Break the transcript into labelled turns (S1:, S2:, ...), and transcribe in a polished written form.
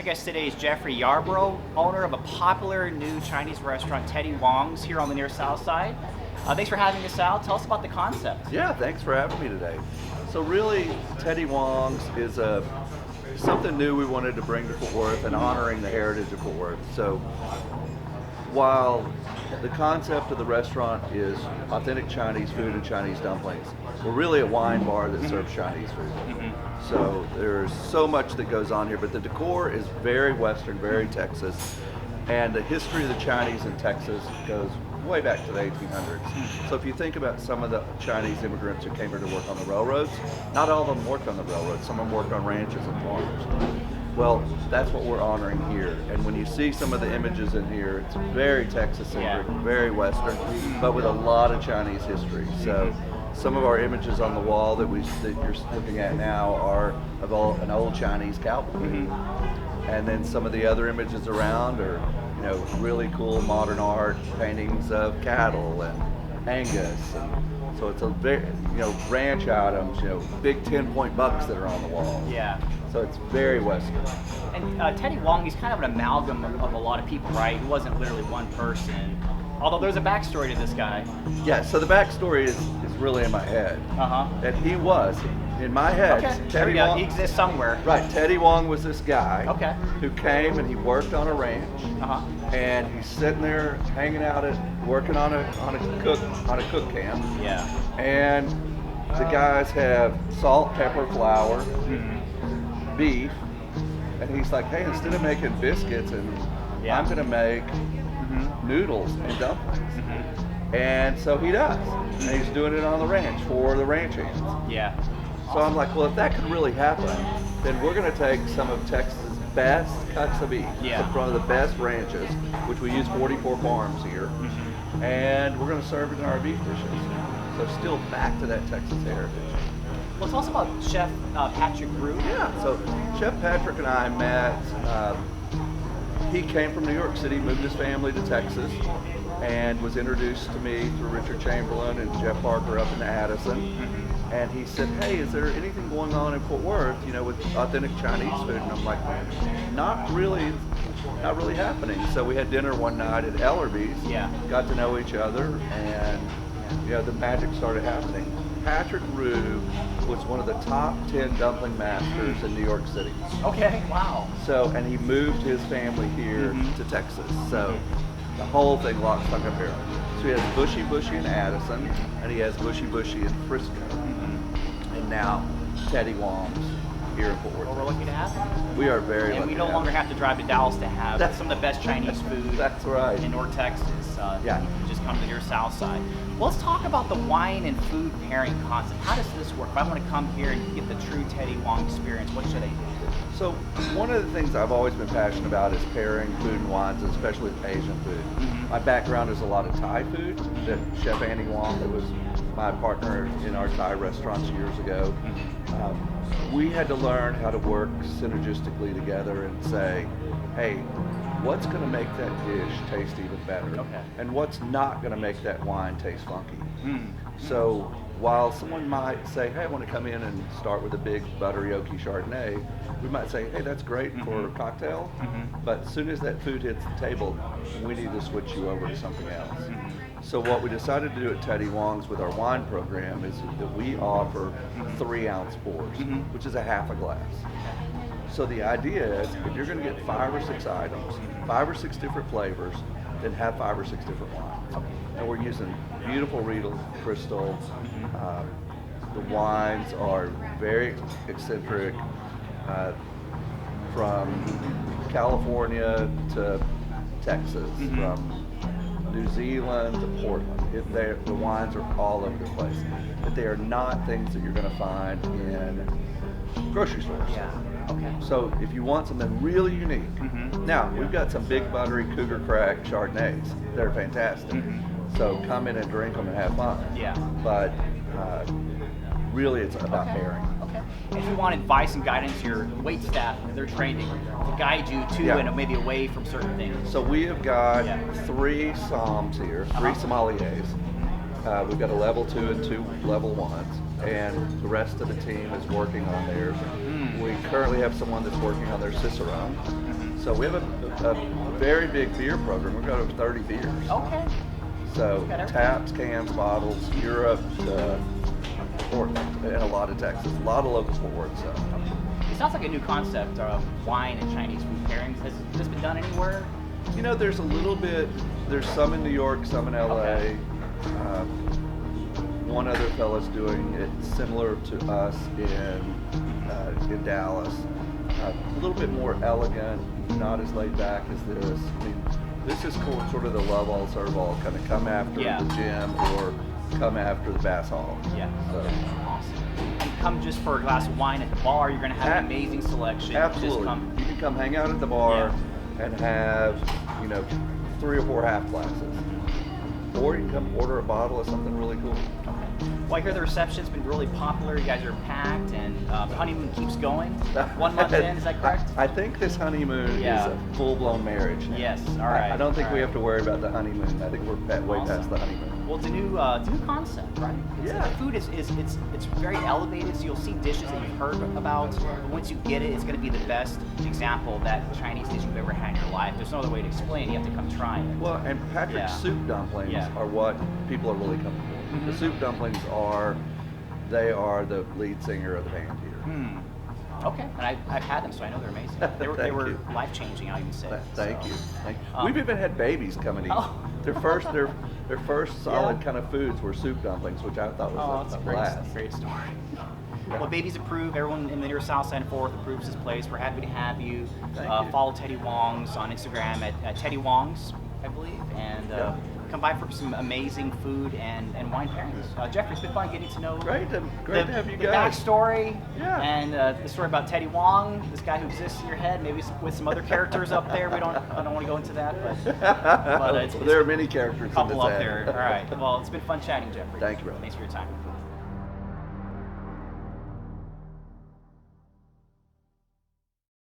S1: My guest today is Jeffrey Yarbrough, owner of a popular new Chinese restaurant, Teddy Wong's, here on the near south side. Thanks for having us out. Tell us about the concept.
S2: Yeah, thanks for having me today. So really, Teddy Wong's is something new we wanted to bring to Fort Worth and honoring the heritage of Fort Worth. So while the concept of the restaurant is authentic Chinese food and Chinese dumplings, we're really a wine bar that serves Chinese food. So there's so much that goes on here, but the decor is very Western, very Texas, and the history of the Chinese in Texas goes way back to the 1800s. So if you think about some of the Chinese immigrants who came here to work on the railroads, not all of them worked on the railroads, some of them worked on ranches and farms. Well, that's what we're honoring here. And when you see some of the images in here, it's very Texas-centric, very Western, but with a lot of Chinese history. So some of our images on the wall that you're looking at now are of an old Chinese cowboy. And then some of the other images around are, really cool modern art paintings of cattle and Angus. And so it's a very, ranch items, big 10-point bucks that are on the wall.
S1: Yeah.
S2: So it's very Western.
S1: And Teddy Wong, he's kind of an amalgam of a lot of people, right? He wasn't literally one person. Although there's a backstory to this guy.
S2: Yeah, so the backstory is really in my head. And he was, in my head,
S1: Okay,
S2: Teddy Wong.
S1: He exists somewhere.
S2: Right, Teddy Wong was this guy who came and he worked on a ranch. And he's sitting there hanging out working on a cook camp.
S1: Yeah.
S2: And the guys have salt, pepper, flour, beef, and he's like, hey, instead of making biscuits, I'm gonna make noodles and dumplings. And so he does. And he's doing it on the ranch for the ranch hands.
S1: Yeah.
S2: So I'm like, well, if that could really happen, then we're gonna take some of Texas' best cuts of beef, some of the best ranches, which we use 44 farms here, and we're gonna serve it in our beef dishes. So still back to that Texas heritage.
S1: Well, tell us about Chef Patrick Rue.
S2: Yeah, so Chef Patrick and I met. He came from New York City, moved his family to Texas, and was introduced to me through Richard Chamberlain and Jeff Parker up in Addison. And he said, hey, is there anything going on in Fort Worth, with authentic Chinese food? And I'm like, not really happening. So we had dinner one night at Ellerby's, got to know each other, and the magic started happening. Patrick Rue was one of the top 10 dumpling masters in New York City.
S1: Okay, wow.
S2: So, and he moved his family here to Texas. So the whole thing lock, stock, and barrel. So he has Bushy in Addison, and he has Bushy in Frisco. And now Teddy Wong's here in Fort Worth.
S1: Well, we're lucky to have him.
S2: We are very lucky.
S1: And we no longer have to drive to Dallas to have some of the best Chinese food.
S2: That's right.
S1: In North Texas. You can just come to your south side. Well, let's talk about the wine and food pairing concept. How does this work? If I want to come here and get the true Teddy Wong experience, what should I do?
S2: So one of the things I've always been passionate about is pairing food and wines, especially with Asian food. My background is a lot of Thai food. That Chef Andy Wong, that was my partner in our Thai restaurants years ago, we had to learn how to work synergistically together and say, hey, what's going to make that dish taste even better? And what's not going to make that wine taste funky? So while someone might say, hey, I want to come in and start with a big buttery oaky Chardonnay, we might say, hey, that's great for a cocktail, but as soon as that food hits the table, we need to switch you over to something else. So what we decided to do at Teddy Wong's with our wine program is that we offer 3-ounce pours, which is a half a glass. So the idea is, if you're going to get 5 or 6 items, 5 or 6 different flavors, then have 5 or 6 different wines. And we're using beautiful Riedel crystal. The wines are very eccentric, from California to Texas, from New Zealand to Portland. The wines are all over the place, but they are not things that you're going to find in grocery stores. So if you want something really unique, now we've got some big buttery Cougar Crack Chardonnays. They're fantastic. So come in and drink them and have fun. But really it's about pairing.
S1: And if you want advice and guidance, your wait staff, they're trained to guide you to and maybe away from certain things.
S2: So we have got 3 somms here, 3 sommeliers. We've got a level 2 and 2 level 1s. and the rest of the team is working on theirs. We currently have someone that's working on their Cicerone. So we have a very big beer program. We've got over 30 beers.
S1: Okay.
S2: So taps, cans, bottles, Europe, and a lot of Texas, a lot of local Fort Worth stuff.
S1: It sounds like a new concept of wine and Chinese food pairings. Has this been done anywhere?
S2: You know, there's a little bit. There's some in New York, some in LA.
S1: Okay.
S2: One other fella's doing it similar to us in Dallas. A little bit more elegant, not as laid back as this. I mean, this is cool, sort of the love all, serve all, kind of come after the gym or come after the bass hall.
S1: Yeah.
S2: So.
S1: Awesome. And come just for a glass of wine at the bar. You're going to have an amazing selection.
S2: Absolutely. You can come hang out at the bar and have, 3 or 4 half glasses. Or you can come order a bottle of something really cool.
S1: Well, I hear the reception's been really popular. You guys are packed, and the honeymoon keeps going. 1 month in, is that correct?
S2: I think this honeymoon is a full-blown marriage now.
S1: Yes, all right.
S2: I don't think we have to worry about the honeymoon. I think we're way past the honeymoon.
S1: Well, it's a new concept, right? The food is it's very elevated, so you'll see dishes that you've heard about, but once you get it, it's going to be the best example of that Chinese dish you've ever had in your life. There's no other way to explain it. You have to come try it.
S2: Well, and Patrick's soup dumplings are what people are really coming for. The soup dumplings are the lead singer of the band here.
S1: Okay, and I've had them, so I know they're amazing. They were life-changing, I'll even say.
S2: Thank you. We've even had babies come and eat. Their first solid kind of foods were soup dumplings, which I thought was a blast.
S1: That's a great story. Well, babies approve. Everyone in the near South Side and Fort Worth approves this place. We're happy to have you. Follow Teddy Wong's on Instagram at Teddy Wong's, I believe, and come by for some amazing food and wine pairings. Jeffrey, it's been fun getting to know
S2: great to have you
S1: the
S2: guys.
S1: backstory and the story about Teddy Wong, this guy who exists in your head, maybe with some other characters up there. I don't want to go into that, but
S2: there are many characters
S1: a couple
S2: in this
S1: up there. All right. Well, it's been fun chatting, Jeffrey.
S2: Thank you, brother.
S1: Thanks for your time.